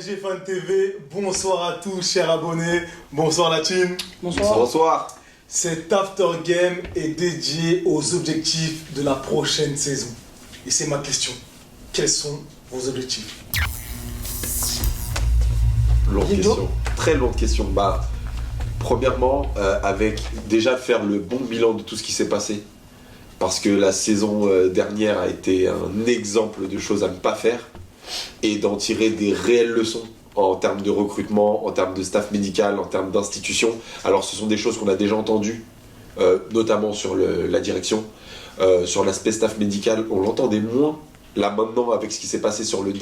PSG Fan TV, bonsoir à tous chers abonnés, bonsoir la team. Bonsoir. Bonsoir. Cet After Game est dédié aux objectifs de la prochaine saison. Et c'est ma question, quels sont vos objectifs? Longue question, très longue question. Premièrement, avec déjà faire le bon bilan de tout ce qui s'est passé. Parce que la saison dernière a été un exemple de choses à ne pas faire. Et d'en tirer des réelles leçons en termes de recrutement, en termes de staff médical, en termes d'institution. Alors ce sont des choses qu'on a déjà entendues, notamment sur la direction. Sur l'aspect staff médical, on l'entendait moins. Là maintenant, avec ce qui s'est passé sur le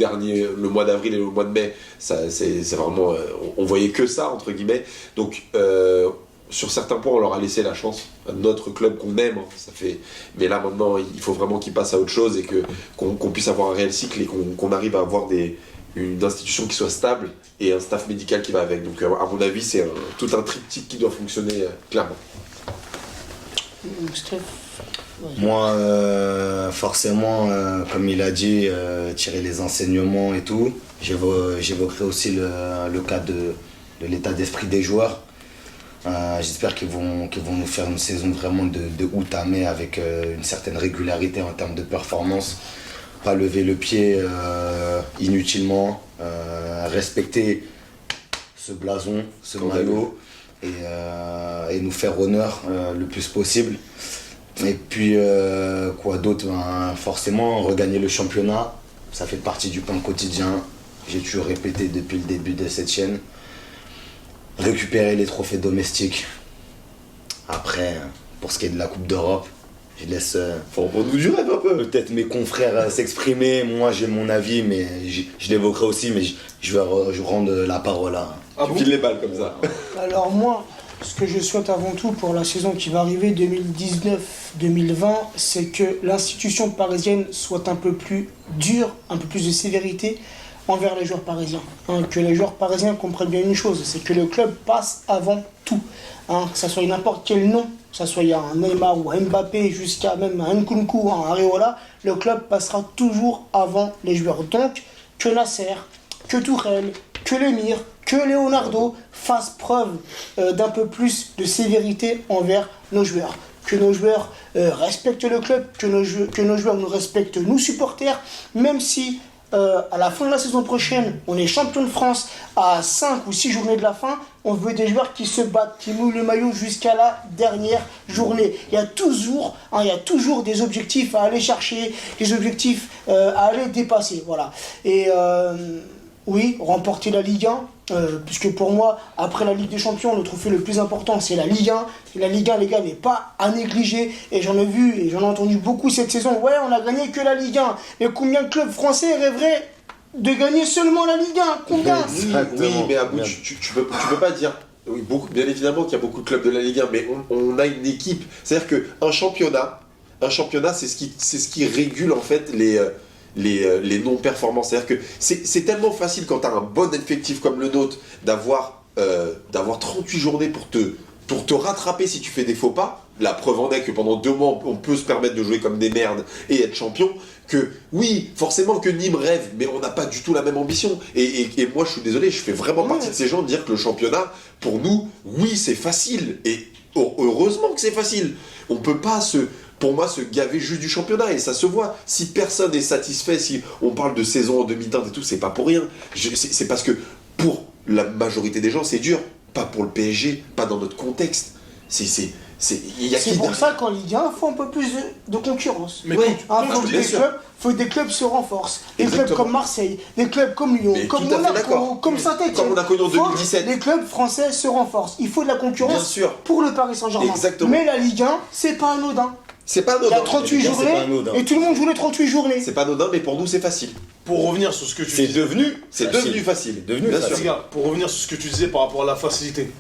mois d'avril et le mois de mai, c'est vraiment, on voyait que ça, entre guillemets. Donc sur certains points, on leur a laissé la chance. Notre club qu'on aime, mais là maintenant, il faut vraiment qu'ils passent à autre chose et qu'on puisse avoir un réel cycle et qu'on arrive à avoir une institution qui soit stable et un staff médical qui va avec. Donc à mon avis, c'est tout un triptyque qui doit fonctionner clairement. Moi, forcément, comme il a dit, tirer les enseignements et tout. J'évoquerai aussi le cas de l'état d'esprit des joueurs. J'espère qu'ils vont nous faire une saison vraiment de août à mai avec une certaine régularité en termes de performance. Pas lever le pied inutilement, respecter ce blason, ce maillot et nous faire honneur le plus possible. Et puis quoi d'autre, forcément regagner le championnat, ça fait partie du pain quotidien. J'ai toujours répété depuis le début de cette chaîne. Récupérer les trophées domestiques. Après, pour ce qui est de la Coupe d'Europe, je laisse Faut nous du rêve un peu. peut-être mes confrères s'exprimer. Moi j'ai mon avis, mais je l'évoquerai aussi, mais je vais rendre la parole à... Tu files les balles comme ça. Alors moi, ce que je souhaite avant tout pour la saison qui va arriver 2019-2020, c'est que l'institution parisienne soit un peu plus dure, un peu plus de sévérité envers les joueurs parisiens. Que les joueurs parisiens comprennent bien une chose, c'est que le club passe avant tout. Que ça soit n'importe quel nom, que ça soit un Neymar ou un Mbappé, jusqu'à même un Nkunku, un Areola, le club passera toujours avant les joueurs. Donc, que Nasser, que Tourelle, que Lemir, que Leonardo fassent preuve d'un peu plus de sévérité envers nos joueurs. Que nos joueurs respectent le club, que nos joueurs nous respectent, nous supporters, même si à la fin de la saison prochaine, on est champion de France à 5 ou 6 journées de la fin, on veut des joueurs qui se battent, qui mouillent le maillot jusqu'à la dernière journée. Il y a toujours des objectifs à aller chercher, des objectifs à aller dépasser. Voilà. Et oui, remporter la Ligue 1, puisque pour moi, après la Ligue des Champions, le trophée le plus important, c'est la Ligue 1. Et la Ligue 1, les gars, n'est pas à négliger. Et j'en ai vu et j'en ai entendu beaucoup cette saison. Ouais, on a gagné que la Ligue 1. Mais combien de clubs français rêveraient de gagner seulement la Ligue 1? Combien? Oui, mais à bout, tu peux pas dire. Oui, bien évidemment qu'il y a beaucoup de clubs de la Ligue 1, mais on a une équipe. C'est-à-dire qu'un championnat, c'est ce qui régule en fait les non-performances. C'est-à-dire que c'est tellement facile quand tu as un bon effectif comme le nôtre d'avoir 38 journées pour te rattraper si tu fais des faux pas. La preuve en est que pendant 2 mois, on peut se permettre de jouer comme des merdes et être champion. Que oui, forcément que Nîmes rêve, mais on n'a pas du tout la même ambition. Et moi, je suis désolé, je fais vraiment partie de ces gens de dire que le championnat, pour nous, oui, c'est facile. Et heureusement que c'est facile. On peut pas pour moi, se gaver juste du championnat, et ça se voit. Si personne n'est satisfait, si on parle de saison en demi-teinte et tout, c'est pas pour rien. C'est parce que pour la majorité des gens, c'est dur. Pas pour le PSG, pas dans notre contexte. C'est pour ça qu'en Ligue 1, il faut un peu plus de concurrence. Mais faut que des clubs se renforcent. Des clubs comme Marseille, des clubs comme Lyon, comme Monaco, comme Saint-Etienne. Comme on a connu en 2017. Les clubs français se renforcent. Il faut de la concurrence pour le Paris Saint-Germain. Exactement. Mais la Ligue 1, c'est pas anodin. C'est pas anodin. Il y a 38 journées et tout le monde joue les 38 journées. C'est pas anodin, mais pour nous, c'est facile. Pour revenir sur ce que tu disais... C'est devenu facile. Bien sûr. Les gars, pour revenir sur ce que tu disais par rapport à la facilité,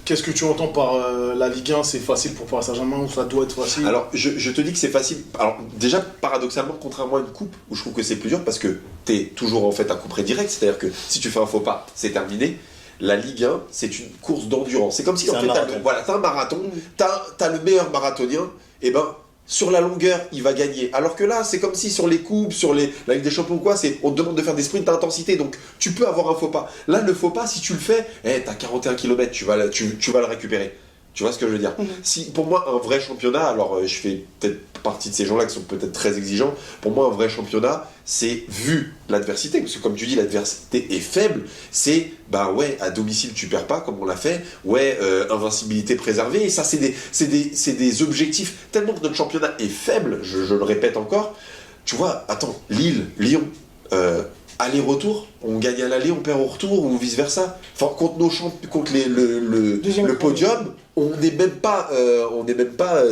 qu'est-ce que tu entends par la Ligue 1, c'est facile pour Paris Saint-Germain ou ça doit être facile? Alors, je te dis que c'est facile. Alors, déjà, paradoxalement, contrairement à une coupe, où je trouve que c'est plus dur, parce que t'es toujours en fait à coup près direct, c'est-à-dire que si tu fais un faux pas, c'est terminé. La Ligue 1, c'est une course d'endurance. C'est comme si, en fait, t'as un marathon, t'as le meilleur marathonien, et ben, sur la longueur, il va gagner. Alors que là, c'est comme si sur les coupes, sur la Ligue des Champions ou quoi, on te demande de faire des sprints à intensité, donc tu peux avoir un faux pas. Là, le faux pas, si tu le fais, t'as 41 km, tu vas le récupérer. Tu vois ce que je veux dire? Si, pour moi, un vrai championnat, alors je fais peut-être partie de ces gens-là qui sont peut-être très exigeants, pour moi, un vrai championnat, c'est vu l'adversité, parce que comme tu dis, l'adversité est faible, c'est, à domicile, tu perds pas, comme on l'a fait, invincibilité préservée, et ça, c'est des objectifs, tellement que notre championnat est faible, je le répète encore, tu vois, attends, Lille, Lyon, aller-retour, on gagne à l'aller, on perd au retour, ou vice-versa. Enfin, contre le podium, on n'est même pas,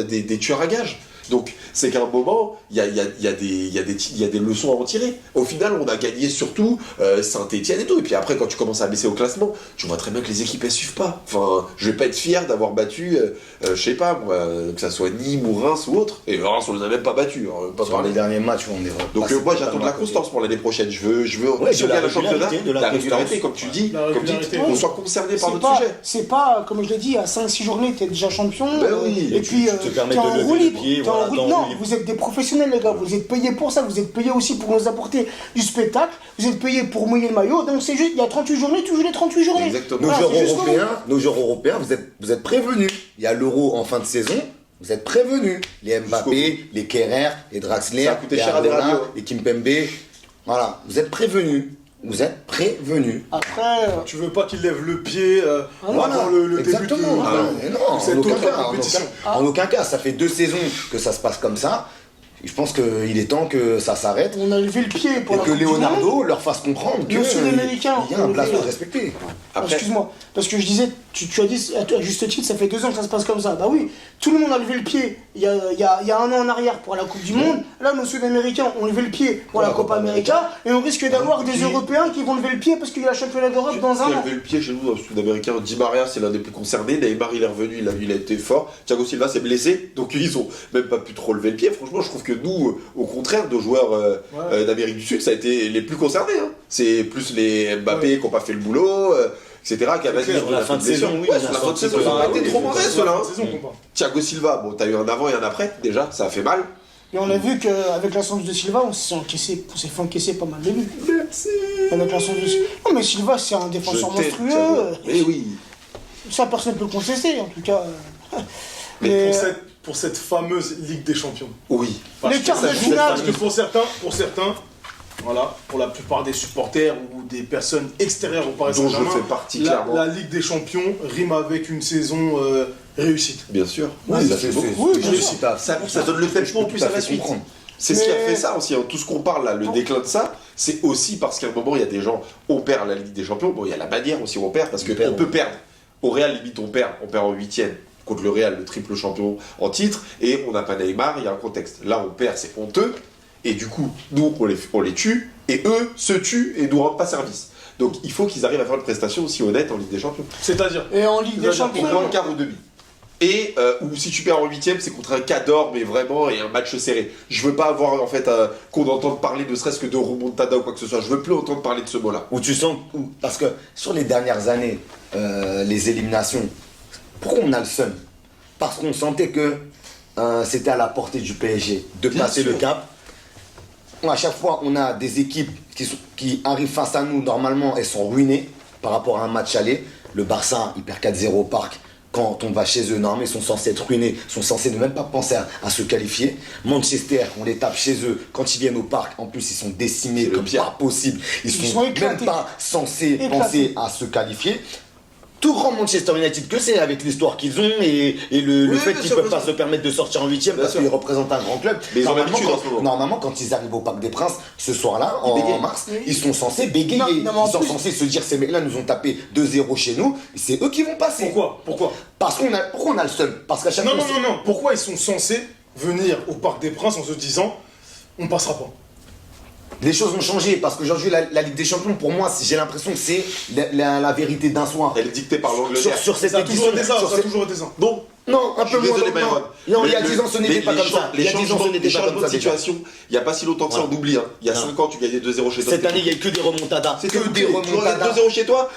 des tueurs à gages. Donc, c'est qu'à un moment, il y a des leçons à en tirer. Au final, on a gagné surtout Saint-Etienne et tout. Et puis après, quand tu commences à baisser au classement, tu vois très bien que les équipes, elles suivent pas. Enfin, je vais pas être fier d'avoir battu, je sais pas, moi, que ça soit Nîmes ou Reims ou autre. Et Reims, on les a même pas battus. Sur les derniers matchs, on est donc moi, j'attends de la constance pour l'année prochaine. Je veux si on gagne le championnat, la régularité, comme tu dis, qu'on soit concerné par notre sujet. C'est pas, comme je l'ai dit, à 5-6 journées, t'es déjà champion. Oui. Et puis, tu te permets de lever le pied, voilà, non, vous êtes des professionnels, les gars. Vous êtes payés pour ça. Vous êtes payés aussi pour nous apporter du spectacle. Vous êtes payés pour mouiller le maillot. Donc c'est juste, il y a 38 journées, tu joues les 38 journées. Exactement. Nos joueurs européens, vous êtes prévenus. Il y a l'Euro en fin de saison. Vous êtes prévenus. Les Mbappé, les Kerrer, les Draxler, ça a coûté les cher à des radios. les Kimpembe. Voilà, vous êtes prévenus. Vous êtes prévenus. Après, tu veux pas qu'il lève le pied avant le début de non, compétition. En aucun cas, ça fait 2 saisons que ça se passe comme ça. Je pense qu'il est temps que ça s'arrête. On a levé le pied pour et la que Coupe du Monde. Leonardo leur fasse comprendre qu'il y a un place à respecter. Excuse-moi, parce que je disais, tu as dit à juste titre, ça fait 2 ans que ça se passe comme ça. Bah oui, tout le monde a levé le pied il y a 1 an en arrière pour la Coupe du Monde. Là, nos Sud-Américains ont levé le pied pour la Copa América. Et on risque d'avoir des Européens qui vont lever le pied parce qu'il y a le championnat d'Europe dans 1 an. Levé le pied chez nous, Sud-Américains. Di Maria, c'est l'un des plus concernés. Neymar, il est revenu, il a été fort. Thiago Silva s'est blessé, donc ils ont même pas pu trop lever le pied. Franchement, je trouve que nous, au contraire, nos joueurs d'Amérique du Sud, ça a été les plus concernés. C'est plus les Mbappé qui n'ont pas fait le boulot, etc. Qui a sur la fin de saison, oui. Sur la fin de saison, ils ont été trop mauvais, ceux-là. Thiago Silva, t'as eu un avant et un après, déjà, ça a fait mal. Et on a vu qu'avec l'absence de Silva, on s'est fait encaisser pas mal de buts. Merci. Avec l'absence de Silva. Non, mais Silva, c'est un défenseur monstrueux. Mais oui. Ça, personne ne peut le contester, en tout cas. Mais pour cette fameuse Ligue des Champions. Oui. Les quarts de finale. Parce que pour certains, voilà, pour la plupart des supporters ou des personnes extérieures au Paris Saint-Germain, dont je fais partie, clairement. La Ligue des Champions rime avec une saison réussite. Bien sûr. Oui, ça fait beaucoup. Ça donne le tempo en plus à la suite. C'est ce qui a fait ça aussi. Tout ce qu'on parle là, le déclin de ça, c'est aussi parce qu'à un moment, il y a des gens, on perd la Ligue des Champions. Bon, il y a la manière aussi où on perd, parce qu'on peut perdre. Au Real, limite, on perd en 8e. Contre le Real, le triple champion en titre, et on n'a pas Neymar, il y a un contexte. Là, on perd, c'est honteux, et du coup, nous, on les tue, et eux se tuent et nous rendent pas service. Donc, il faut qu'ils arrivent à faire une prestation aussi honnête en Ligue des Champions. C'est-à-dire Et en Ligue des Champions. Contre un quart ou demi. Et ou si tu perds en 8e, c'est contre un cador, mais vraiment, et un match serré. Je veux pas avoir, en fait, qu'on entende parler ne serait-ce que de remontada ou quoi que ce soit. Je veux plus entendre parler de ce mot-là. Où tu sens, parce que sur les dernières années, les éliminations, pourquoi on a le seum? Parce qu'on sentait que c'était à la portée du PSG de passer le cap. À chaque fois, on a des équipes qui arrivent face à nous, normalement, elles sont ruinées par rapport à un match aller. Le Barça, il perd 4-0 au parc. Quand on va chez eux, normalement, ils sont censés être ruinés, sont censés ne même pas penser à se qualifier. Manchester, on les tape chez eux. Quand ils viennent au parc, en plus, ils sont décimés comme pas possible. Ils sont même pas censés penser à se qualifier. Tout grand Manchester United que c'est, avec l'histoire qu'ils ont et le fait qu'ils ne peuvent pas se permettre de sortir en 8e parce qu'ils représentent un grand club. Mais normalement, quand ils arrivent au Parc des Princes ce soir-là, en mars, ils sont censés bégayer. Ils sont censés se dire, ces mecs-là nous ont tapé 2-0 chez nous, c'est eux qui vont passer. Pourquoi Pourquoi on a le seum? Parce qu'à chaque fois. Non. Pourquoi ils sont censés venir au Parc des Princes en se disant, on passera pas? Les choses ont changé parce qu'aujourd'hui, la Ligue des Champions, pour moi, j'ai l'impression que c'est la vérité d'un soir. Elle est dictée par l'Angleterre. Sur cette Ça a édition. toujours été ça. Donc, Non, un Je suis peu moins. désolé, Non, Myron. non, il y a Mais 10 ans, ce n'était pas comme ça. Il Les y a 10 ans, ce n'était pas comme changements ça. de déjà. situation, il n'y a pas si longtemps que ça, Ouais. on oublie. Hein. Il y a Non. 5 ans, tu gagnais 2-0 chez toi. Cette année, il n'y a eu que des remontadas. C'était Que des tu gagnais remontadas. 2-0 chez toi.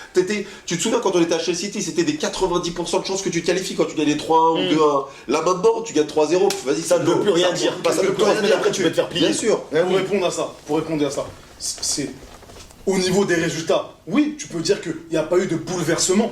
Tu te souviens quand on était à Chelsea City, c'était des 90% de chances que tu te qualifies quand tu gagnais 3-1 ou 2-1. Là maintenant, tu gagnes 3-0. Vas-y, Ça ne veut plus rien ça- dire. ça Parce veut que plus 3 rien semaines dire. après, tu peux te faire plier. Bien sûr. Pour répondre à ça, c'est au niveau des résultats. Oui, tu peux dire qu'il n'y a pas eu de bouleversement,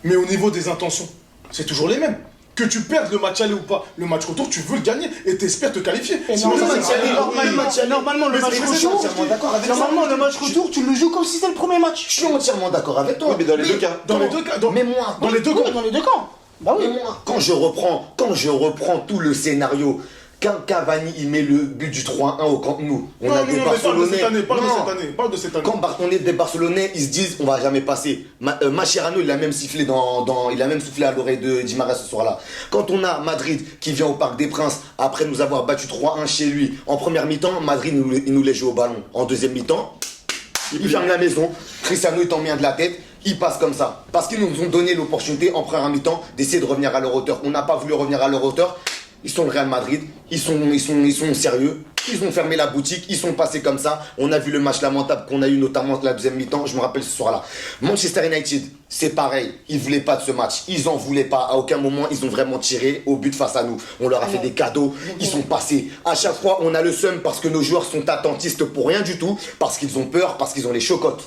mais au niveau des intentions, c'est toujours les mêmes. Que tu perdes le match aller ou pas, le match retour, tu veux le gagner et t'espères te qualifier. Et Sinon, normalement, ça sert à rien. normalement, le Mais match c'est retour, entièrement d'accord avec normalement, ça. le match retour, tu le joues comme si c'était le premier match. Je suis entièrement d'accord avec toi. Oui, mais dans les deux cas. Dans les deux cas, Mais moi, dans les deux Oui, cas. dans les deux camps. Bah oui. Mais moi, quand je reprends tout le scénario, quand Cavani il met le but du 3-1 au Camp Nou, on a des mais parle de Barcelonais. cette année, parle de Non. cette année, parle de cette année. Quand on est des Barcelonais, ils se disent on va jamais passer. Mascherano, il a même sifflé il a même soufflé à l'oreille de Di Maria ce soir-là. Quand on a Madrid qui vient au Parc des Princes après nous avoir battu 3-1 chez lui en première mi-temps, Madrid il nous les joue au ballon. En deuxième mi-temps, il ferme la maison. Cristiano il t'en vient de la tête. Il passe comme ça. Parce qu'ils nous ont donné l'opportunité en première mi-temps d'essayer de revenir à leur hauteur. On n'a pas voulu revenir à leur hauteur. Ils sont le Real Madrid, ils sont sérieux, ils ont fermé la boutique, ils sont passés comme ça. On a vu le match lamentable qu'on a eu notamment la deuxième mi-temps, je me rappelle ce soir-là. Manchester United, c'est pareil, ils voulaient pas de ce match, ils en voulaient pas. À aucun moment ils ont vraiment tiré au but face à nous. On leur a fait des cadeaux, ils sont passés. À chaque fois on a le seum parce que nos joueurs sont attentistes pour rien du tout, parce qu'ils ont peur, parce qu'ils ont les chocottes,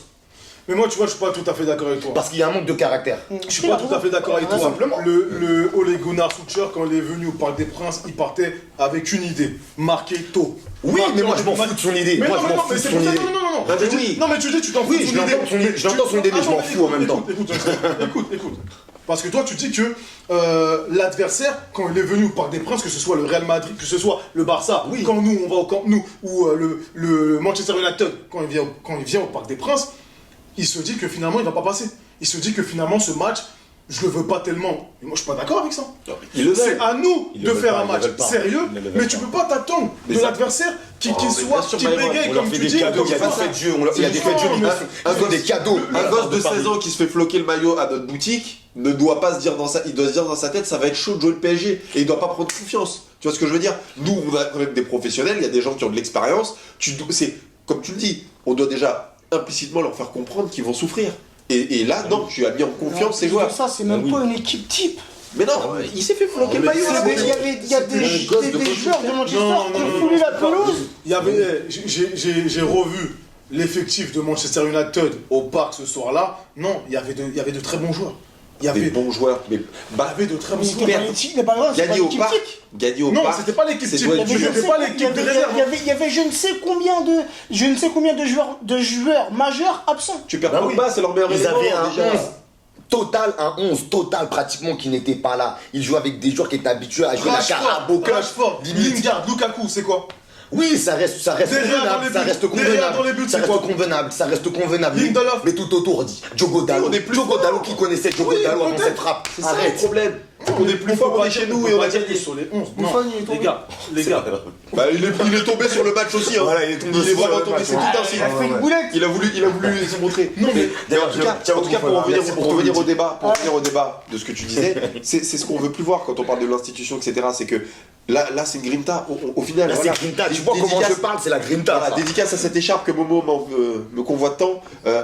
Mais moi, tu vois, je suis pas tout à fait d'accord avec toi. parce qu'il y a un manque de caractère. Je suis pas tout à fait d'accord avec toi. Tout simplement. Le Ole Gunnar Solskjaer, quand il est venu au Parc des Princes, il partait avec une idée, marquer tôt. Oui, Marquer mais moi en je m'en début fous de son idée. Mais Moi non, je mais m'en non, fous mais de c'est son pour ça, idée. non, non, non. Ah, mais Tu dis- oui. Non, mais tu dis, tu t'en fous Oui, de je son l'entends idée. son idée, j'entends son idée, mais je m'en fous en même temps. Écoute. Parce que toi, tu dis que l'adversaire, quand il est venu au Parc des Princes, que ce soit le Real Madrid, que ce soit le Barça, Oui. quand nous, on va au Camp Nou, ou le Manchester United, quand il vient au Parc des Princes, il se dit que finalement, il va pas passer. Il se dit que finalement, ce match, je le veux pas tellement. Et moi, je suis pas d'accord avec ça. Ils le C'est veulent. à nous Ils de le veulent faire pas, un ils le match veulent pas. sérieux, Ils ne le mais veulent tu pas. peux pas t'attendre Mais de ça- l'adversaire qui Oh, mais soit, bien sûr, qui Maëvan, bégaye, On leur comme fait tu des dis. cadeaux, il y a comme des ça. faits de jeu, il y a des faits de jeu, Non, mais- ils font des cadeaux. Un gosse de 16 ans qui se fait floquer le maillot à notre boutique ne doit pas se dire il doit se dire dans sa tête ça va être chaud de jouer le PSG et il doit pas prendre confiance. Tu vois ce que je veux dire? Nous on a quand même des professionnels, il y a des gens qui ont de l'expérience. C'est comme tu le dis, on doit déjà implicitement leur faire comprendre qu'ils vont souffrir. Et là non, tu as mis en confiance ces joueurs. Ça, c'est même pas une équipe type. Mais non, il s'est fait floquer le maillot. là, Il y a des joueurs de Manchester qui ont foulé la pelouse. Il y avait, j'ai revu l'effectif de Manchester United au parc ce soir-là. Non, il y avait de très bons joueurs. Il y avait, Des bons joueurs, mais de très bons C'était joueurs. pas l'équipe, c'est pas grave, c'est pas gagner au l'équipe parc, type. gagner au Non, parc. c'était pas l'équipe c'est type. doit Il être y avait- dur. c'était pas l'équipe de réserve. Il y avait je ne sais combien de joueurs majeurs absents. Tu perds Bah pas oui. pas, c'est leur meilleur Ils élément avaient un déjà. 11 total, pratiquement qui n'était pas là. Ils jouaient avec des joueurs qui étaient habitués à jouer la Rashford, caraboca. Rashford, Lingard, Lukaku, c'est quoi? Oui, ça reste Derrière dans convenable, les ça buts. reste Derrière dans les buts, convenable, ça c'est reste quoi? convenable, ça reste convenable. Lindelof. Mais tout autour, dit Diogo Dallo. on est plus Diogo fort. Dallo qui connaissait Diogo Oui, Dallo avant peut-être. cette frappe. C'est ça le Arrête. problème. On est plus fort, on est chez nous et on va gagner. sur les 11. Non, Les gars, Bah, il est tombé sur le match aussi. Hein. Voilà, il est tombé il est sur vraiment le tombé, match, c'est ouais. tout un signe. Il a fait une boulette. Il a voulu se montrer. Non, mais Mais en tout cas, tiens, pour voilà, revenir, merci pour pour ton revenir au outil. débat, de ce que tu disais, c'est ce qu'on veut plus voir quand on parle de l'institution, etc. C'est que là c'est une grinta. Au final, Là, voilà. c'est Grinta. Tu vois comment Dédicace- je parle, c'est la Grinta. Voilà, ça. dédicace à cette écharpe que Momo me convoite tant.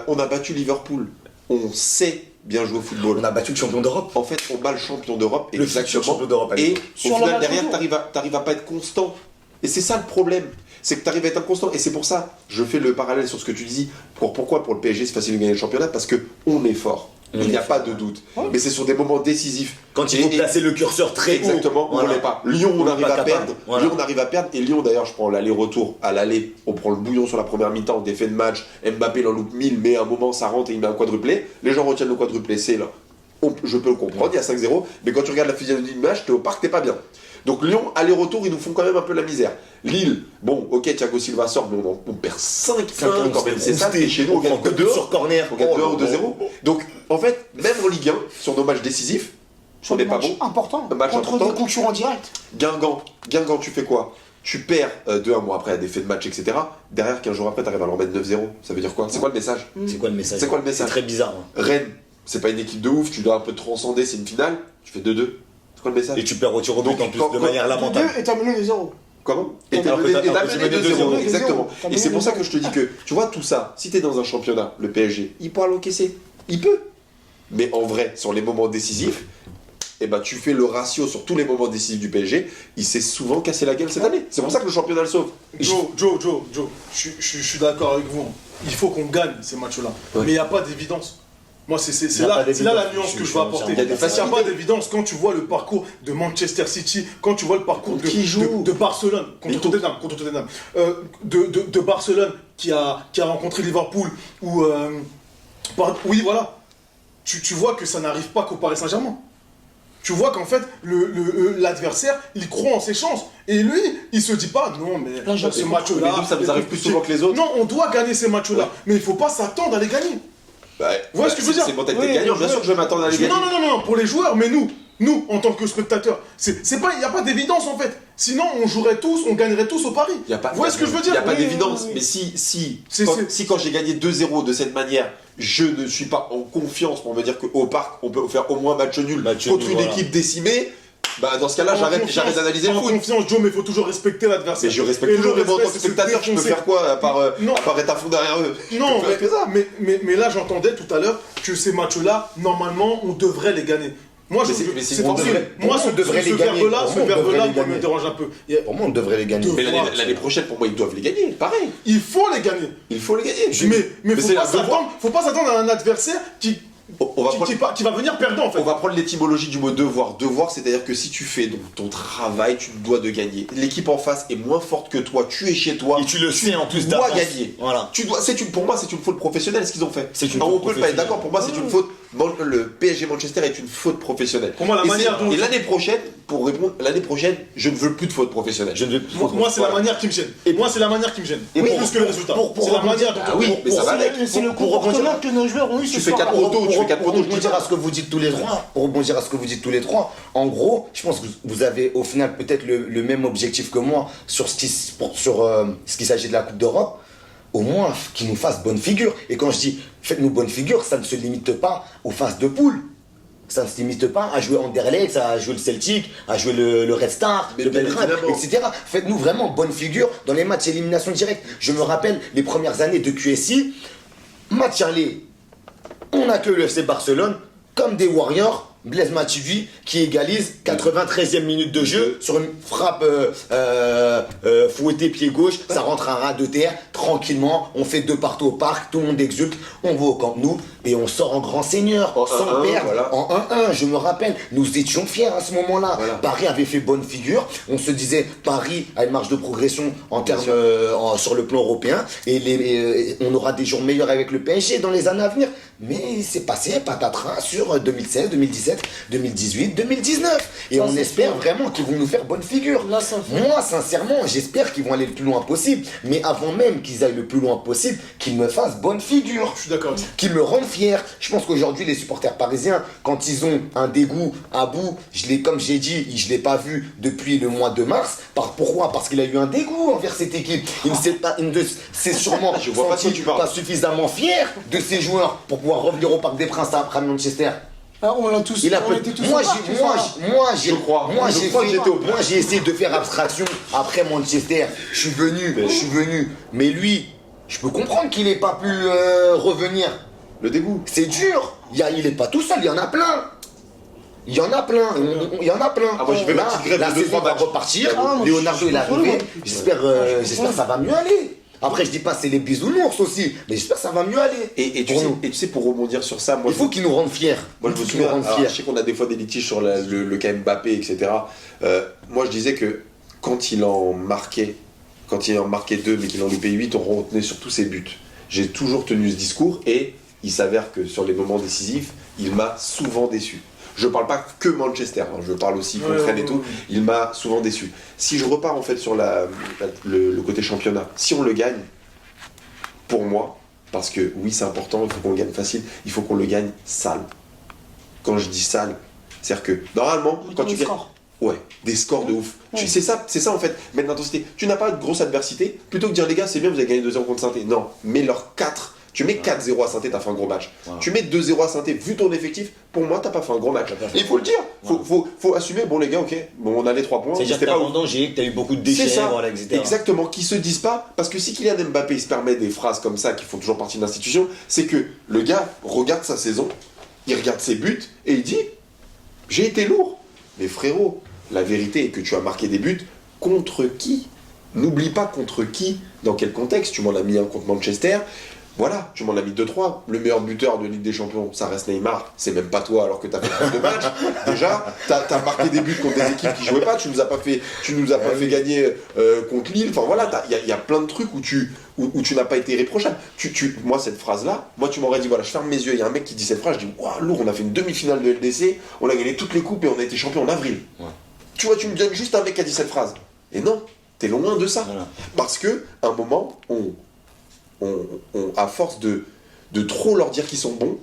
On a battu Liverpool. On sait bien jouer au football. On a battu le champion d'Europe. En fait, on bat le champion d'Europe, Le futur exactement. champion d'Europe, allez. Et Sur au le final, match derrière, retour. t'arrives à pas être constant. Et c'est ça le problème. C'est que t'arrives à être inconstant. Et c'est pour ça, je fais le parallèle sur ce que tu dis. Pourquoi pour le PSG, c'est facile de gagner le championnat? Parce que on est fort. Il n'y a pas de doute. Mais c'est sur des moments décisifs. Quand il faut Et- placer le curseur très haut. Exactement, on Voilà. l'est pas. Lyon, On on n'est arrive pas à capable. perdre. Voilà. Lyon, on arrive à perdre. Et Lyon, d'ailleurs, je prends l'aller-retour. À l'aller, on prend le bouillon sur la première mi-temps, défait de match. Mbappé, il en loupe 1000, mais à un moment, ça rentre et il met un quadruplé. Les gens retiennent le quadruplé, c'est là. Je peux le comprendre, il y a 5-0. Mais quand tu regardes la physionomie du match, t'es au parc, t'es pas bien. Donc Lyon, aller-retour, ils nous font quand même un peu la misère. Lille, bon, ok, Thiago Silva sort, mais on perd 5-1 quand même. C'est ça, et chez nous, on gagne que 2 sur corner. on gagne 2 Oh, ou 2-0. Donc, en fait, même en Ligue 1, sur nos matchs décisifs, on n'est pas bon. Important. Un match Contre important. des concurrents directs. Guingamp, tu fais quoi? Tu perds 2-1 mois après à des faits de match, etc. Derrière, 15 jours après, t'arrives à leur mettre 9-0. Ça veut dire quoi? C'est quoi le message? C'est quoi le message? C'est quoi le message? C'est très bizarre. Hein. Rennes, c'est pas une équipe de ouf, tu dois un peu transcender, c'est une finale. Tu fais 2-2. C'est Quoi le message? Et tu perds au tir au but Donc, en plus quand- de manière lamentable. 2 et t'as mené 2-0. Comment? Et Alors t'as que t'as mené mené 2-0, 2-0. exactement. T'as Et mené c'est pour ça 2-0. que je te dis que, tu vois, tout ça, si t'es dans un championnat, le PSG, il peut encaisser. Il peut. Mais en vrai, sur les moments décisifs, eh ben, tu fais le ratio sur tous les moments décisifs du PSG, il s'est souvent cassé la gueule cette année. C'est pour ça que le championnat le sauve. Joe, je suis d'accord avec vous. Il faut qu'on gagne ces matchs-là. Ouais. Mais il n'y a pas d'évidence. Moi, c'est Il y a là, pas c'est là la d'évidence. nuance Je que je suis veux apporter. entièrement d'accord. Parce qu'il n'y a pas d'évidence quand tu vois le parcours de Manchester City, quand tu vois le parcours Qui joue de Barcelone, contre Tottenham, de Barcelone qui a rencontré Liverpool, oui, voilà. Tu vois que ça n'arrive pas qu'au Paris Saint-Germain. Tu vois qu'en fait, l'adversaire, il croit en ses chances. Et lui, il se dit pas, non, mais Là, ce Mais match-là. nous, ça nous arrive plus souvent que les autres. Non, on doit gagner ces matchs-là. Ouais. Mais il faut pas s'attendre à les gagner. Bah, Vous voyez ce que je veux dire? C'est mentalité Oui, gagnant, les bien sûr joueurs. que je vais m'attendre à les gagner. Non, pour les joueurs, mais nous, en tant que spectateurs, c'est pas, il n'y a pas d'évidence en fait. Sinon, on gagnerait tous au Paris. Y a pas, Vous voyez ce que je veux dire? Il n'y a pas Oui, d'évidence, oui, oui. mais si C'est- quand j'ai gagné 2-0 de cette manière, je ne suis pas en confiance pour me dire qu'au parc, on peut faire au moins match nul Match contre nul, une voilà. équipe décimée, bah dans ce cas-là, En j'arrête confiance, d'analyser le en foot. confiance, Joe, mais il faut toujours respecter l'adversaire. Mais je respecte Et toujours, le mais moi en tant que respect, c'est spectateur, je peux défoncer. faire quoi à part Non. être à fond derrière eux? Non, Je peux faire que ça. mais là, j'entendais tout à l'heure que ces matchs-là, normalement, on devrait les gagner. Moi, Mais c'est- c'est on facile. devrait- Moi, on devrait les gagner. verbe-là, Pour moi, on devrait les moi, me gagner. dérange un peu. Pour moi, on devrait les gagner. Deux. Mais Voir, l'année prochaine, pour moi, ils doivent les gagner. Pareil, Il faut les gagner. il faut les gagner. Mais c'est la devoir. faut pas s'attendre à un adversaire On va prendre- qui va venir perdant en fait. On va prendre l'étymologie du mot devoir. Devoir, c'est-à-dire que si tu fais donc ton travail, tu dois de gagner. L'équipe en face est moins forte que toi, tu es chez toi. Et tu le sais en plus dois d'avance. gagner. Voilà. Pour moi, c'est une faute professionnelle ce qu'ils ont fait. C'est une Alors, faute on peut pas être professionnelle. d'accord, pour moi, c'est une faute. Le PSG Manchester est une faute professionnelle. Pour moi, la Et manière dont- Et l'année prochaine, pour répondre, l'année prochaine, je ne veux plus de faute professionnelle. Je ne vais Moi, c'est la Voilà. manière qui me gêne. Moi, c'est la manière qui me gêne. Et Plus pour- que le résultat. pour C'est la rebondir- manière dont Ah oui, mais ça va avec. C'est le pour rebondir- comportement que nos joueurs ont eu ce Tu fais soir. 4 poteaux, tu fais 4 Pour poteaux, je dis rebondir pas. à ce que vous dites tous les trois, en gros, je pense que vous avez au final peut-être le même objectif que moi sur ce qui s'agit de la Coupe d'Europe. Au moins qu'ils nous fassent bonne figure. Et quand je dis faites-nous bonne figure, ça ne se limite pas aux phases de poule. Ça ne se limite pas à jouer Anderlecht, à jouer le Celtic, à jouer le Red Star, Mais le bien Belgrade, évidemment. etc. Faites-nous vraiment bonne figure dans les matchs élimination directe. Je me rappelle les premières années de QSI, match aller, on accueille le FC Barcelone comme des Warriors. Blaise Matuidi qui égalise 93e minute de jeu sur une frappe fouettée pied gauche, ça rentre un ras de terre, tranquillement, on fait 2 partout au parc, tout le monde exulte, on va au Camp Nou et on sort en grand seigneur, En sans 1-1, perdre, voilà. en 1-1, je me rappelle, nous étions fiers à ce moment-là. Voilà. Paris avait fait bonne figure, on se disait Paris a une marge de progression en termes sur le plan européen et on aura des jours meilleurs avec le PSG dans les années à venir. Mais c'est passé patatras sur 2016, 2017, 2018, 2019. Et Ça, on c'est espère fait. vraiment qu'ils vont nous faire bonne figure. Là, ça fait. Moi, sincèrement, j'espère qu'ils vont aller le plus loin possible. Mais avant même qu'ils aillent le plus loin possible, qu'ils me fassent bonne figure. Je suis d'accord avec ça. Qui me rendent fier. Je pense qu'aujourd'hui, les supporters parisiens, quand ils ont un dégoût à bout, comme j'ai dit, je ne l'ai pas vu depuis le mois de mars. Pourquoi? Parce qu'il a eu un dégoût envers cette équipe. Il ne s'est sûrement Je vois pas de quoi tu parles. pas suffisamment fier de ses joueurs pour pouvoir revenir au Parc des Princes après Manchester. Ah, on l'a tous. Il a on peut- était tous moi, au parc, j'ai, ce moi, soir-là. j'ai- moi, j'ai, Je crois. moi, Je j'ai crois que fait- j'étais au parc. moi, j'ai essayé de faire abstraction après Manchester. Je suis venu. Mais lui, je peux comprendre qu'il n'ait pas pu revenir. Le dégoût. C'est dur. Il est pas tout seul, il y en a plein. Il y en a plein. Ah, moi, je vais Là, ma petite grève la de deux, saison trois va matchs. repartir. Ah, moi, Leonardo je est suis arrivé. content. J'espère que ça va mieux aller. Après, je dis pas c'est les bisounours aussi, mais j'espère que ça va mieux aller. Et tu Pour sais, nous. et tu sais, pour rebondir sur ça, moi, Il faut qu'ils nous rendent fiers. Moi, je me Il faut qu'ils nous souviens, rendent alors, fiers. je sais qu'on a des fois des litiges sur le cas Mbappé, etc. Moi, je disais que quand il en marquait 2, mais qu'il en loupait 8, on retenait surtout ses buts. J'ai toujours tenu ce discours et il s'avère que sur les moments décisifs, il m'a souvent déçu. Je parle pas que Manchester, hein, je parle aussi contre Rennes et tout. Il m'a souvent déçu. Si je repars en fait sur le côté championnat, si on le gagne, pour moi, parce que oui, c'est important, il faut qu'on le gagne facile, il faut qu'on le gagne sale. Quand je dis sale, c'est-à-dire que normalement, quand tu gagnes. Ouais, des scores de ouf. Ouais. C'est ça en fait, mettre l'intensité. Tu n'as pas de grosse adversité, plutôt que de dire les gars, c'est bien, vous avez gagné 2-0 contre Saint-Étienne. Non, mets leur 4. Tu mets 4-0 à Saint-Étienne, t'as fait un gros match. Voilà. Tu mets 2-0 à Saint-Étienne, vu ton effectif, pour moi, t'as pas fait un gros match. T'as pas fait Et il faut le dire, Voilà. faut assumer, bon les gars, ok, bon on a les 3 points. C'est-à-dire que c'était t'as pas ouf. vendangé, que t'as eu beaucoup de C'est déchets, ça, voilà, etc. exactement, qui se disent pas, parce que si Kylian Mbappé il se permet des phrases comme ça qui font toujours partie de l'institution, c'est que le gars regarde sa saison, il regarde ses buts et il dit j'ai été lourd. Mais frérot, la vérité est que tu as marqué des buts contre qui? N'oublie pas contre qui, dans quel contexte. Tu m'en as mis un contre Manchester. Voilà, tu m'en as mis 2-3. Le meilleur buteur de Ligue des Champions, ça reste Neymar. C'est même pas toi alors que t'as fait plus de matchs. Déjà, t'as marqué des buts contre des équipes qui jouaient pas. Tu nous as pas fait gagner contre Lille. Enfin voilà, il y a plein de trucs où tu n'as pas été irréprochable. Moi, cette phrase-là, moi, tu m'aurais dit, voilà, je ferme mes yeux. Il y a un mec qui dit cette phrase, je dis, waouh, lourd, on a fait une demi-finale de LDC, on a gagné toutes les coupes et on a été champion en avril. Ouais. Tu vois, tu me donnes juste un mec qui a dit cette phrase. Et non, t'es loin de ça. Voilà. Parce que, à un moment, à force de trop leur dire qu'ils sont bons,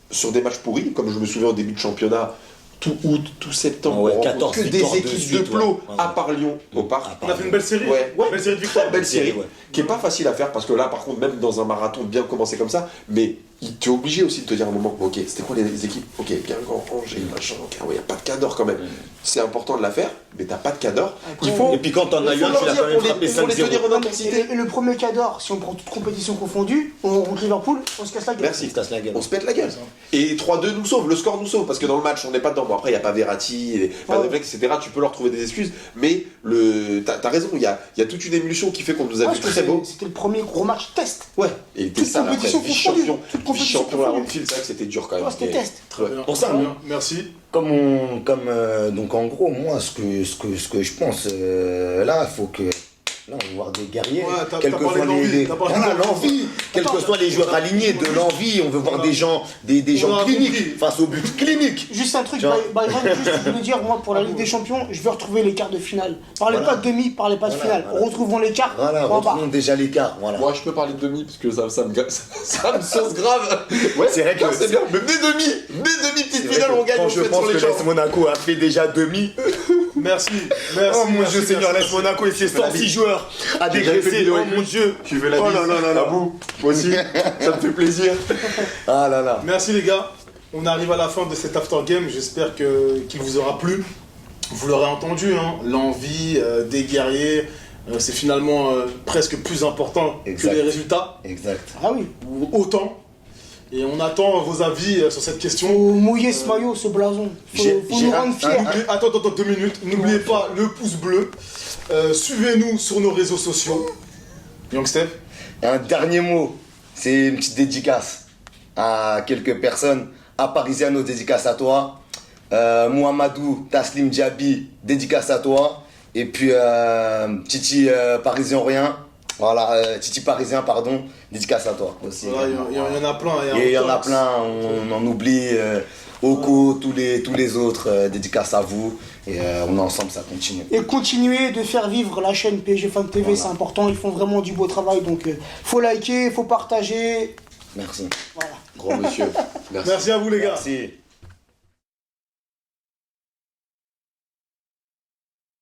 sur des matchs pourris, comme je me souviens au début de championnat, tout août, tout septembre, Ouais, on rencontre 14 que des victoires de équipes de suite, plot, ouais. à part Lyon, au parc. On a fait une belle série. Ouais. Belle série de victoires. Belle série, Ouais. qui est pas facile à faire parce que là, par contre, même dans un marathon, bien commencer comme ça, mais tu es obligé aussi de te dire à un moment, ok, c'était quoi les équipes? Ok, Guingamp, Angers, machin, ok, ouais, y a pas de cadre quand même. C'est important de la faire, mais t'as pas de cadre. Après, Il faut. Et puis quand t'en as eu il faut un, leur tu l'as dire quand même pour les- frappé pour les 5-0. tenir en intensité. Et le premier cas d'or, si on prend toute compétition confondue, on rencontre Liverpool, on se casse la gueule. Merci. Il se casse la gueule. On se pète la gueule. Et 3-2 nous sauve, le score nous sauve, parce que dans le match, on n'est pas dedans. Bon, après, il n'y a pas Verratti, pas de Ouais. réflexe, etc. Tu peux leur trouver des excuses, mais t'as raison, il y a toute une émulsion qui fait qu'on nous a Ouais, vu parce très que beau. c'était le premier gros match test. Ouais, et t'es Toute ça, après, compétition vice-champion, confondue. Toute compétition vice-champion à confondue. Anfield, c'est vrai que c'était dur quand même. Ouais, c'était test. Très bien. Pour ça, Très moi- bien. Merci. Donc en gros, moi, ce que je pense, là, il faut que. Là, on va voir des guerriers, Ouais, t'as quels que parlé soient d'envie, les. t'as parlé Voilà, d'envie. l'envie, quels que soient les joueurs alignés, de l'envie, on veut voir des gens, des On gens a cliniques, compris. face au but clinique. Juste un truc, Genre. Byron, juste je voulais dire, moi pour la Ligue des Champions, je veux retrouver les quarts de finale. Parlez Voilà. pas de demi, parlez pas de Voilà, finale. voilà. Retrouvons les quarts, Voilà, point barre. retrouvons déjà l'écart. Voilà. Moi, je peux parler de demi, parce que ça me sauce grave. Ouais, C'est vrai que- non, c'est bien, mais des demi, petite C'est vrai finale, que on gagne, quand on je fait pense sur que les jambes. l'AS Monaco a fait déjà demi. Merci. Oh mon merci, Dieu Seigneur, merci. l'AS Monaco, il s'est fais la 106 bise. joueurs à J'ai jamais fait de dégraisser. vidéo Oh avec mon lui. Dieu. Tu veux la Oh bise? là là là là. À vous, moi aussi, ça me fait plaisir. Ah là là. Merci les gars. On arrive à la fin de cet after game. J'espère qu'il vous aura plu. Vous l'aurez entendu, hein, l'envie des guerriers, c'est finalement presque plus important Exact. que les résultats, Exact. Ah oui, ou autant. Et on attend vos avis sur cette question. faut mouiller ce maillot, ce blason. Faut J'ai nous un- rendre fiers. Attends, 2 minutes. N'oubliez pas le pouce bleu. Suivez-nous sur nos réseaux sociaux. Young Steph. Un dernier mot, c'est une petite dédicace à quelques personnes. À Parisiano, dédicace à toi. Mohamedou, Taslim Diaby, dédicace à toi. Et puis Titi Parisien Rien. Voilà, Titi Parisien, pardon, dédicace à toi aussi. Voilà, il y en a plein. Et il y en a plein, on en oublie. Oko, tous les autres, dédicace à vous. Et on est ensemble, ça continue. Et continuez de faire vivre la chaîne PSG Fan TV, Voilà. c'est important, ils font vraiment du beau travail, donc faut liker, faut partager, Merci. voilà. Grand monsieur, merci. Merci à vous les gars. Merci.